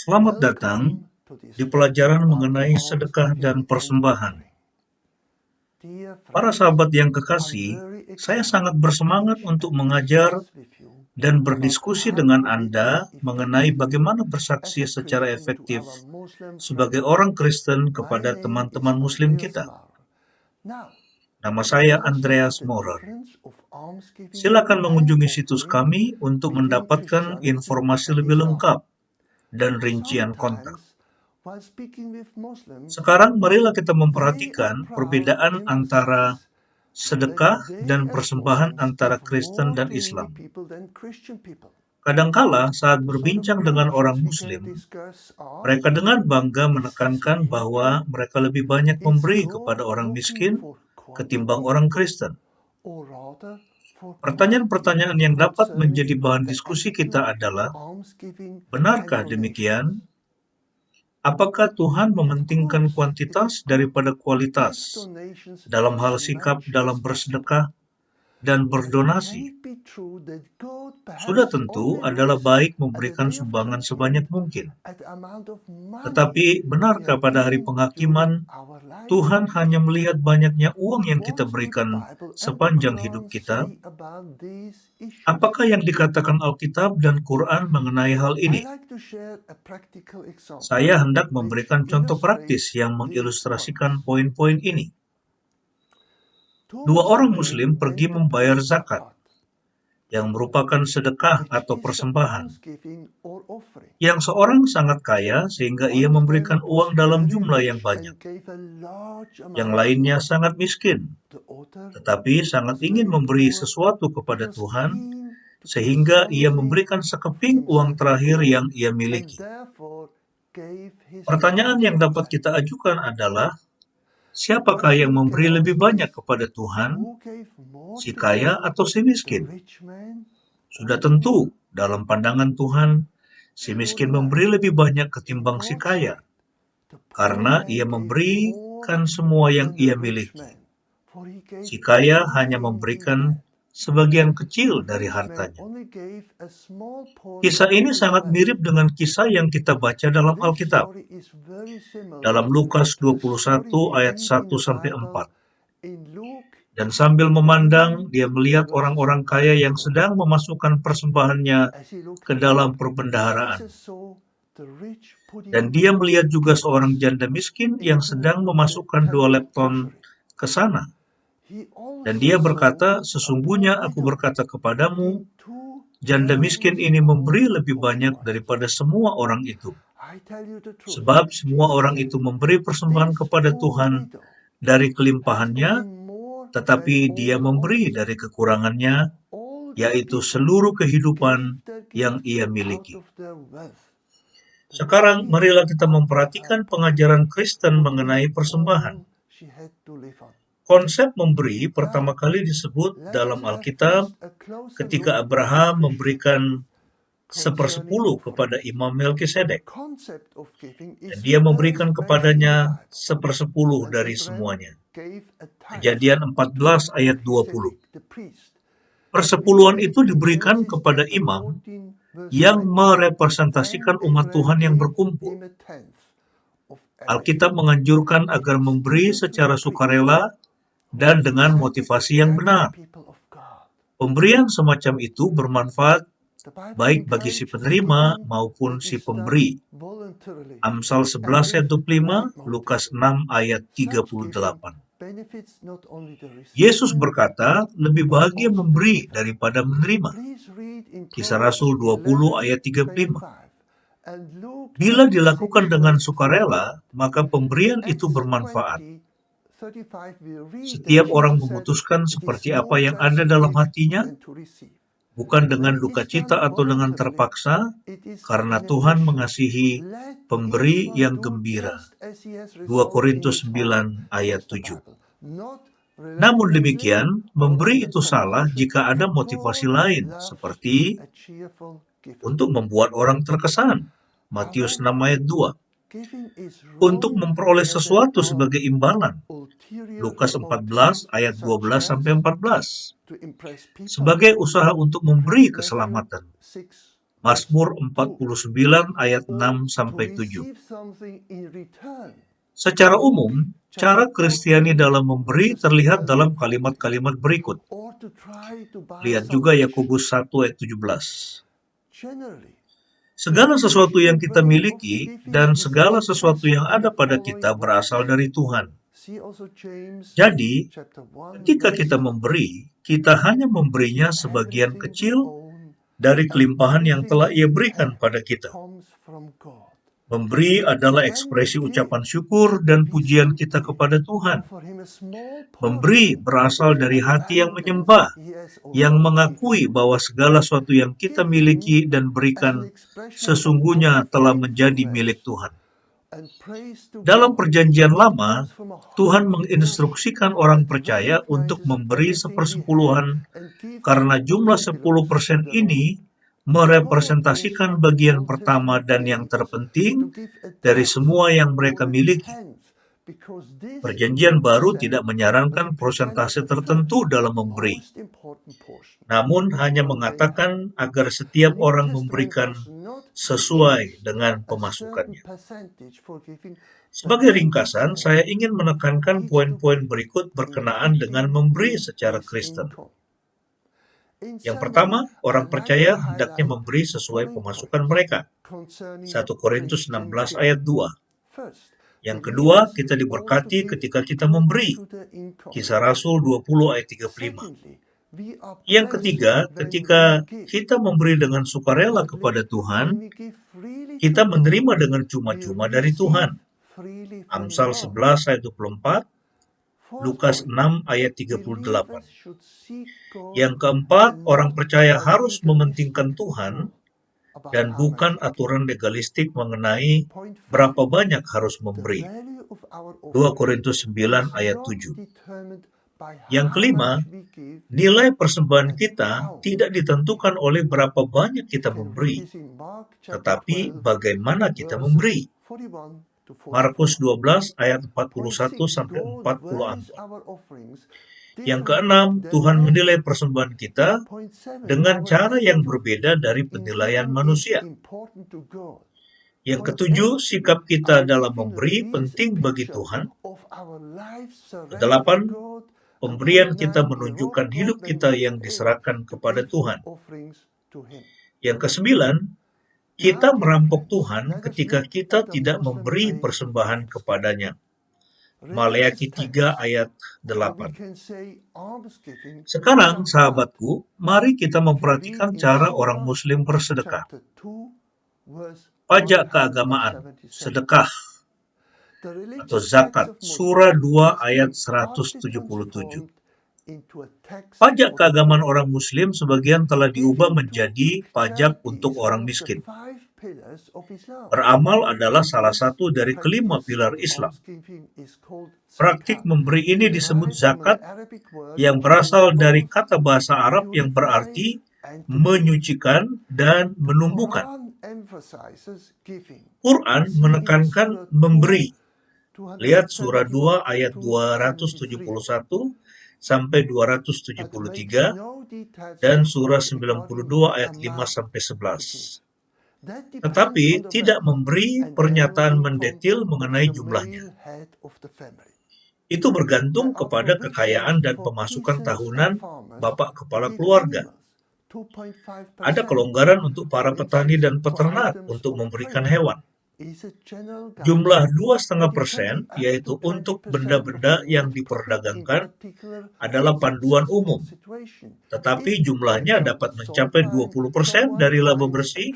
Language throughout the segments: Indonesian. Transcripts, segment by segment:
Selamat datang di pelajaran mengenai sedekah dan persembahan. Para sahabat yang kekasih, saya sangat bersemangat untuk mengajar dan berdiskusi dengan Anda mengenai bagaimana bersaksi secara efektif sebagai orang Kristen kepada teman-teman Muslim kita. Nama saya Andreas Maurer. Silakan mengunjungi situs kami untuk mendapatkan informasi lebih lengkap dan rincian kontak. Sekarang marilah kita memperhatikan perbedaan antara sedekah dan persembahan antara Kristen dan Islam. Kadangkala saat berbincang dengan orang Muslim, mereka dengan bangga menekankan bahwa mereka lebih banyak memberi kepada orang miskin ketimbang orang Kristen. Pertanyaan-pertanyaan yang dapat menjadi bahan diskusi kita adalah, benarkah demikian? Apakah Tuhan mementingkan kuantitas daripada kualitas dalam hal sikap dalam bersedekah dan berdonasi? Sudah tentu adalah baik memberikan sumbangan sebanyak mungkin. Tetapi benarkah pada hari penghakiman Tuhan hanya melihat banyaknya uang yang kita berikan sepanjang hidup kita? Apakah yang dikatakan Alkitab dan Quran mengenai hal ini? Saya hendak memberikan contoh praktis yang mengilustrasikan poin-poin ini. Dua orang Muslim pergi membayar zakat, yang merupakan sedekah atau persembahan. Yang seorang sangat kaya sehingga ia memberikan uang dalam jumlah yang banyak. Yang lainnya sangat miskin, tetapi sangat ingin memberi sesuatu kepada Tuhan, sehingga ia memberikan sekeping uang terakhir yang ia miliki. Pertanyaan yang dapat kita ajukan adalah, siapakah yang memberi lebih banyak kepada Tuhan, si kaya atau si miskin? Sudah tentu, dalam pandangan Tuhan, si miskin memberi lebih banyak ketimbang si kaya, karena ia memberikan semua yang ia miliki. Si kaya hanya memberikan sebagian kecil dari hartanya. Kisah ini sangat mirip dengan kisah yang kita baca dalam Alkitab. Dalam Lukas 21 ayat 1-4. Dan sambil memandang, dia melihat orang-orang kaya yang sedang memasukkan persembahannya ke dalam perbendaharaan. Dan dia melihat juga seorang janda miskin yang sedang memasukkan 2 lepton ke sana. Dan dia berkata, sesungguhnya aku berkata kepadamu, janda miskin ini memberi lebih banyak daripada semua orang itu. Sebab semua orang itu memberi persembahan kepada Tuhan dari kelimpahannya, tetapi dia memberi dari kekurangannya, yaitu seluruh kehidupan yang ia miliki. Sekarang marilah kita memperhatikan pengajaran Kristen mengenai persembahan. Konsep memberi pertama kali disebut dalam Alkitab ketika Abraham memberikan 1/10 kepada Imam Melkisedek. Dan dia memberikan kepadanya 1/10 dari semuanya. Kejadian 14 ayat 20. Persepuluhan itu diberikan kepada imam yang merepresentasikan umat Tuhan yang berkumpul. Alkitab menganjurkan agar memberi secara sukarela dan dengan motivasi yang benar. Pemberian semacam itu bermanfaat baik bagi si penerima maupun si pemberi. Amsal 11 ayat 25, Lukas 6 ayat 38. Yesus berkata, lebih bahagia memberi daripada menerima. Kisah Rasul 20 ayat 35. Bila dilakukan dengan sukarela, maka pemberian itu bermanfaat. Setiap orang memutuskan seperti apa yang ada dalam hatinya, bukan dengan duka cita atau dengan terpaksa, karena Tuhan mengasihi pemberi yang gembira. 2 Korintus 9 ayat 7. Namun demikian, memberi itu salah jika ada motivasi lain, seperti untuk membuat orang terkesan. Matius 6 ayat 2. Untuk memperoleh sesuatu sebagai imbalan. Lukas 14 ayat 12-14. Sebagai usaha untuk memberi keselamatan. Mazmur 49 ayat 6-7. Secara umum, cara Kristiani dalam memberi terlihat dalam kalimat-kalimat berikut. Lihat juga Yakobus 1 ayat 17. Segala sesuatu yang kita miliki dan segala sesuatu yang ada pada kita berasal dari Tuhan. Jadi, ketika kita memberi, kita hanya memberinya sebagian kecil dari kelimpahan yang telah Ia berikan pada kita. Memberi adalah ekspresi ucapan syukur dan pujian kita kepada Tuhan. Memberi berasal dari hati yang menyembah, yang mengakui bahwa segala sesuatu yang kita miliki dan berikan sesungguhnya telah menjadi milik Tuhan. Dalam Perjanjian Lama, Tuhan menginstruksikan orang percaya untuk memberi 1/10 karena jumlah 10% ini merepresentasikan bagian pertama dan yang terpenting dari semua yang mereka miliki. Perjanjian Baru tidak menyarankan persentase tertentu dalam memberi, namun hanya mengatakan agar setiap orang memberikan sesuai dengan pemasukannya. Sebagai ringkasan, saya ingin menekankan poin-poin berikut berkenaan dengan memberi secara Kristen. Yang pertama, orang percaya hendaknya memberi sesuai pemasukan mereka. 1 Korintus 16 ayat 2. Yang kedua, kita diberkati ketika kita memberi. Kisah Rasul 20 ayat 35. Yang ketiga, ketika kita memberi dengan sukarela kepada Tuhan, kita menerima dengan cuma-cuma dari Tuhan. Amsal 11 ayat 24, Lukas 6 ayat 38. Yang keempat, orang percaya harus mementingkan Tuhan dan bukan aturan legalistik mengenai berapa banyak harus memberi. 2 Korintus 9 ayat 7. Yang kelima, nilai persembahan kita tidak ditentukan oleh berapa banyak kita memberi, tetapi bagaimana kita memberi. Markus 12 ayat 41-44. Yang keenam, Tuhan menilai persembahan kita dengan cara yang berbeda dari penilaian manusia. Yang ketujuh, sikap kita dalam memberi penting bagi Tuhan. Kedelapan, pemberian kita menunjukkan hidup kita yang diserahkan kepada Tuhan. Yang kesembilan, kita merampok Tuhan ketika kita tidak memberi persembahan kepadanya. Maleakhi 3 ayat 8. Sekarang, sahabatku, mari kita memperhatikan cara orang Muslim bersedekah. Pajak keagamaan, sedekah, atau zakat, surah 2 ayat 177. Pajak keagamaan orang Muslim sebagian telah diubah menjadi pajak untuk orang miskin. Beramal adalah salah satu dari kelima pilar Islam. Praktik memberi ini disebut zakat, yang berasal dari kata bahasa Arab yang berarti menyucikan dan menumbuhkan. Quran menekankan memberi. Lihat surah 2 ayat 271 sampai 273 dan surah 92 ayat 5 sampai 11. Tetapi tidak memberi pernyataan mendetil mengenai jumlahnya. Itu bergantung kepada kekayaan dan pemasukan tahunan Bapak Kepala Keluarga. Ada kelonggaran untuk para petani dan peternak untuk memberikan hewan. Jumlah 2,5%, yaitu untuk benda-benda yang diperdagangkan, adalah panduan umum. Tetapi jumlahnya dapat mencapai 20% dari laba bersih,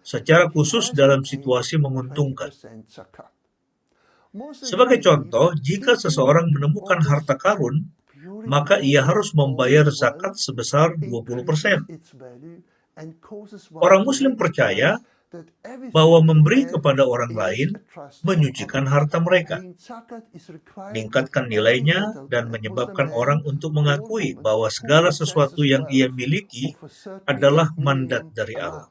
secara khusus dalam situasi menguntungkan. Sebagai contoh, jika seseorang menemukan harta karun, maka ia harus membayar zakat sebesar 20%. Orang Muslim percaya bahwa memberi kepada orang lain menyucikan harta mereka, meningkatkan nilainya, dan menyebabkan orang untuk mengakui bahwa segala sesuatu yang ia miliki adalah mandat dari Allah.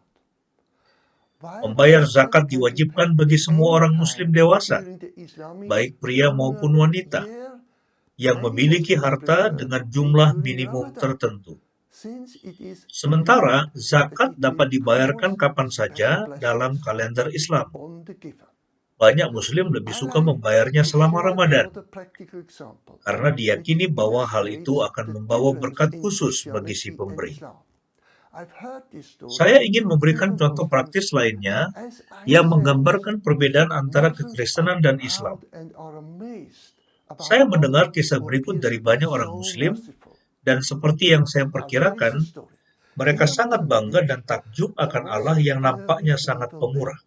Membayar zakat diwajibkan bagi semua orang Muslim dewasa, baik pria maupun wanita, yang memiliki harta dengan jumlah minimum tertentu. Sementara zakat dapat dibayarkan kapan saja dalam kalender Islam. Banyak Muslim lebih suka membayarnya selama Ramadan, karena diyakini bahwa hal itu akan membawa berkat khusus bagi si pemberi. Saya ingin memberikan contoh praktis lainnya yang menggambarkan perbedaan antara kekristenan dan Islam. Saya mendengar kisah berikut dari banyak orang Muslim, dan seperti yang saya perkirakan, mereka sangat bangga dan takjub akan Allah yang nampaknya sangat pemurah.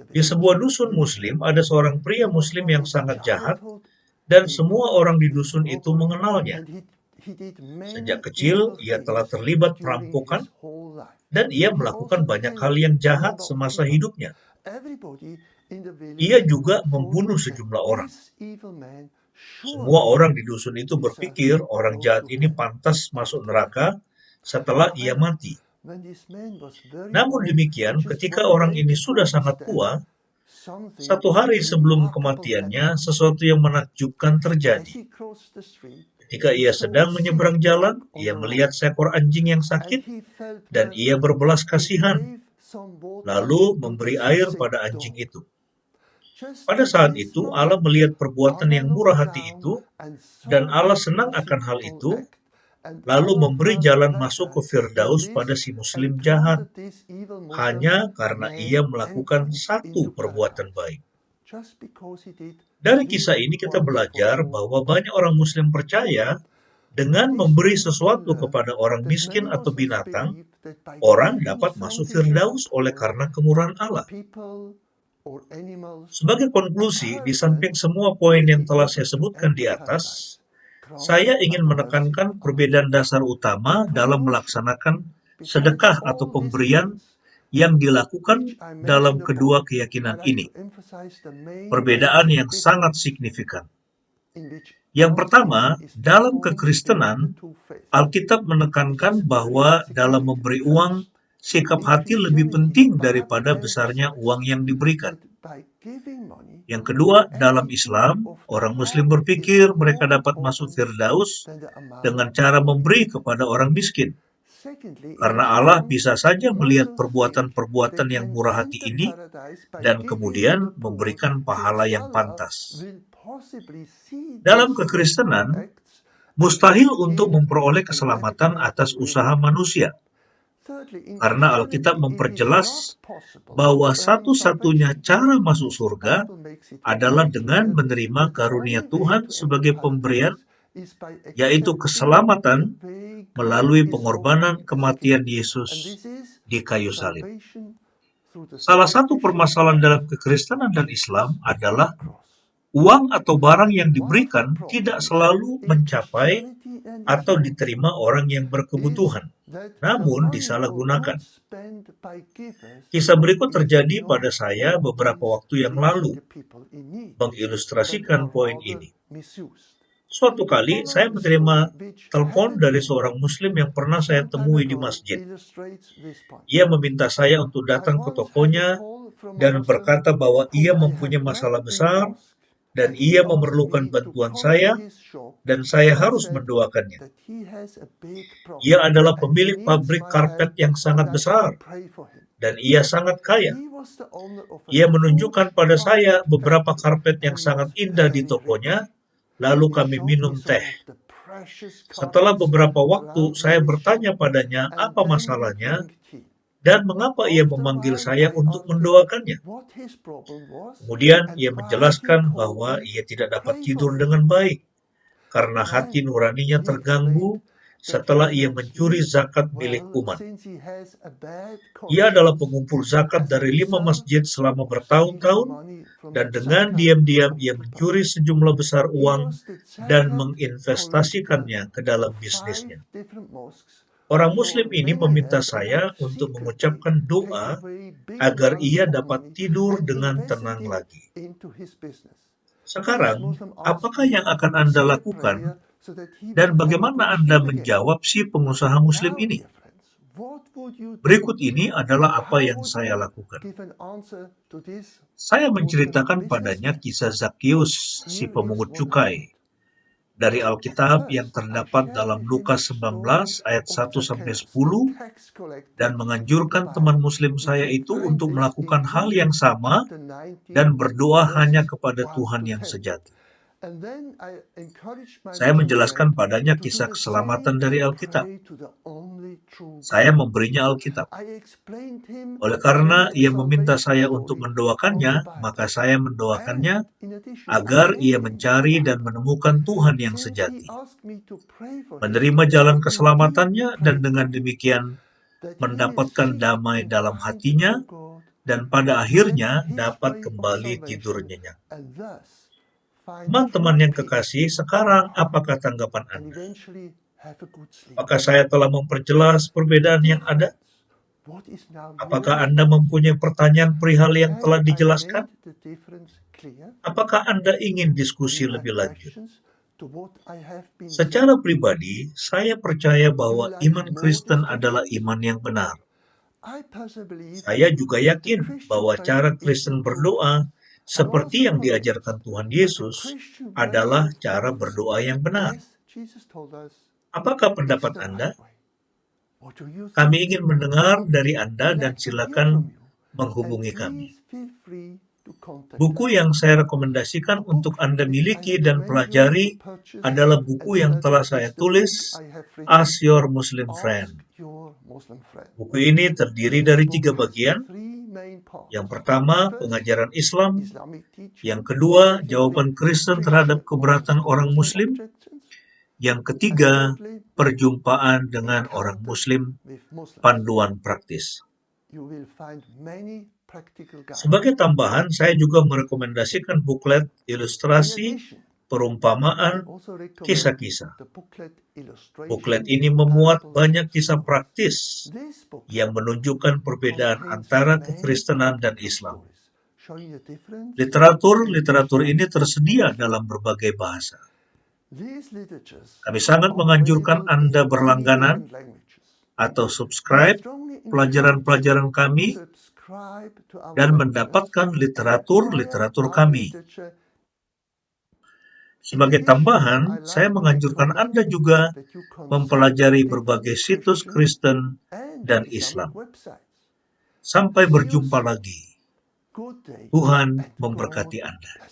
Di sebuah dusun Muslim, ada seorang pria Muslim yang sangat jahat, dan semua orang di dusun itu mengenalnya. Sejak kecil, ia telah terlibat perampokan, dan ia melakukan banyak hal yang jahat semasa hidupnya. Ia juga membunuh sejumlah orang. Semua orang di dusun itu berpikir orang jahat ini pantas masuk neraka setelah ia mati. Namun demikian, ketika orang ini sudah sangat tua, satu hari sebelum kematiannya, sesuatu yang menakjubkan terjadi. Ketika ia sedang menyeberang jalan, ia melihat seekor anjing yang sakit, dan ia berbelas kasihan, lalu memberi air pada anjing itu. Pada saat itu, Allah melihat perbuatan yang murah hati itu, dan Allah senang akan hal itu, lalu memberi jalan masuk ke Firdaus pada si Muslim jahat, hanya karena ia melakukan satu perbuatan baik. Dari kisah ini kita belajar bahwa banyak orang Muslim percaya dengan memberi sesuatu kepada orang miskin atau binatang, orang dapat masuk Firdaus oleh karena kemurahan Allah. Sebagai konklusi, di samping semua poin yang telah saya sebutkan di atas, saya ingin menekankan perbedaan dasar utama dalam melaksanakan sedekah atau pemberian yang dilakukan dalam kedua keyakinan ini. Perbedaan yang sangat signifikan. Yang pertama, dalam kekristenan, Alkitab menekankan bahwa dalam memberi uang, sikap hati lebih penting daripada besarnya uang yang diberikan. Yang kedua, dalam Islam, orang Muslim berpikir mereka dapat masuk Firdaus dengan cara memberi kepada orang miskin. Karena Allah bisa saja melihat perbuatan-perbuatan yang murah hati ini dan kemudian memberikan pahala yang pantas. Dalam kekristenan, mustahil untuk memperoleh keselamatan atas usaha manusia. Karena Alkitab memperjelas bahwa satu-satunya cara masuk surga adalah dengan menerima karunia Tuhan sebagai pemberian, yaitu keselamatan melalui pengorbanan kematian Yesus di kayu salib. Salah satu permasalahan dalam kekristenan dan Islam adalah uang atau barang yang diberikan tidak selalu mencapai atau diterima orang yang berkebutuhan, namun disalahgunakan. Kisah berikut terjadi pada saya beberapa waktu yang lalu, mengilustrasikan poin ini. Suatu kali saya menerima telepon dari seorang Muslim yang pernah saya temui di masjid. Ia meminta saya untuk datang ke tokonya dan berkata bahwa ia mempunyai masalah besar dan ia memerlukan bantuan saya, dan saya harus mendoakannya. Ia adalah pemilik pabrik karpet yang sangat besar, dan ia sangat kaya. Ia menunjukkan pada saya beberapa karpet yang sangat indah di tokonya, lalu kami minum teh. Setelah beberapa waktu, saya bertanya padanya apa masalahnya, dan mengapa ia memanggil saya untuk mendoakannya. Kemudian ia menjelaskan bahwa ia tidak dapat tidur dengan baik, karena hati nuraninya terganggu setelah ia mencuri zakat milik umat. Ia adalah pengumpul zakat dari 5 masjid selama bertahun-tahun, dan dengan diam-diam ia mencuri sejumlah besar uang dan menginvestasikannya ke dalam bisnisnya. Orang Muslim ini meminta saya untuk mengucapkan doa agar ia dapat tidur dengan tenang lagi. Sekarang, apakah yang akan Anda lakukan dan bagaimana Anda menjawab si pengusaha Muslim ini? Berikut ini adalah apa yang saya lakukan. Saya menceritakan padanya kisah Zakheus, si pemungut cukai. dari Alkitab yang terdapat dalam Lukas 19 ayat 1-10 dan menganjurkan teman muslim saya itu untuk melakukan hal yang sama dan berdoa hanya kepada Tuhan yang sejati. Saya menjelaskan padanya kisah keselamatan dari Alkitab. Saya memberinya Alkitab. Oleh karena ia meminta saya untuk mendoakannya, maka saya mendoakannya agar ia mencari dan menemukan Tuhan yang sejati, menerima jalan keselamatannya, dan dengan demikian mendapatkan damai dalam hatinya, dan pada akhirnya dapat kembali tidur nyenyak. Teman-teman yang kekasih, sekarang apakah tanggapan Anda? Apakah saya telah memperjelas perbedaan yang ada? Apakah Anda mempunyai pertanyaan perihal yang telah dijelaskan? Apakah Anda ingin diskusi lebih lanjut? Secara pribadi, saya percaya bahwa iman Kristen adalah iman yang benar. Saya juga yakin bahwa cara Kristen berdoa seperti yang diajarkan Tuhan Yesus adalah cara berdoa yang benar. Apakah pendapat Anda? Kami ingin mendengar dari Anda dan silakan menghubungi kami. Buku yang saya rekomendasikan untuk Anda miliki dan pelajari adalah buku yang telah saya tulis, Ask Your Muslim Friend. Buku ini terdiri dari 3 bagian. Yang pertama, pengajaran Islam. Yang kedua, jawaban Kristen terhadap keberatan orang Muslim. Yang ketiga, perjumpaan dengan orang Muslim, panduan praktis. Sebagai tambahan, saya juga merekomendasikan buklet ilustrasi, perumpamaan, kisah-kisah. Buklet ini memuat banyak kisah praktis yang menunjukkan perbedaan antara kekristenan dan Islam. Literatur ini tersedia dalam berbagai bahasa. Kami sangat menganjurkan Anda berlangganan atau subscribe pelajaran-pelajaran kami dan mendapatkan literatur kami. Sebagai tambahan, saya menganjurkan Anda juga mempelajari berbagai situs Kristen dan Islam. Sampai berjumpa lagi. Tuhan memberkati Anda.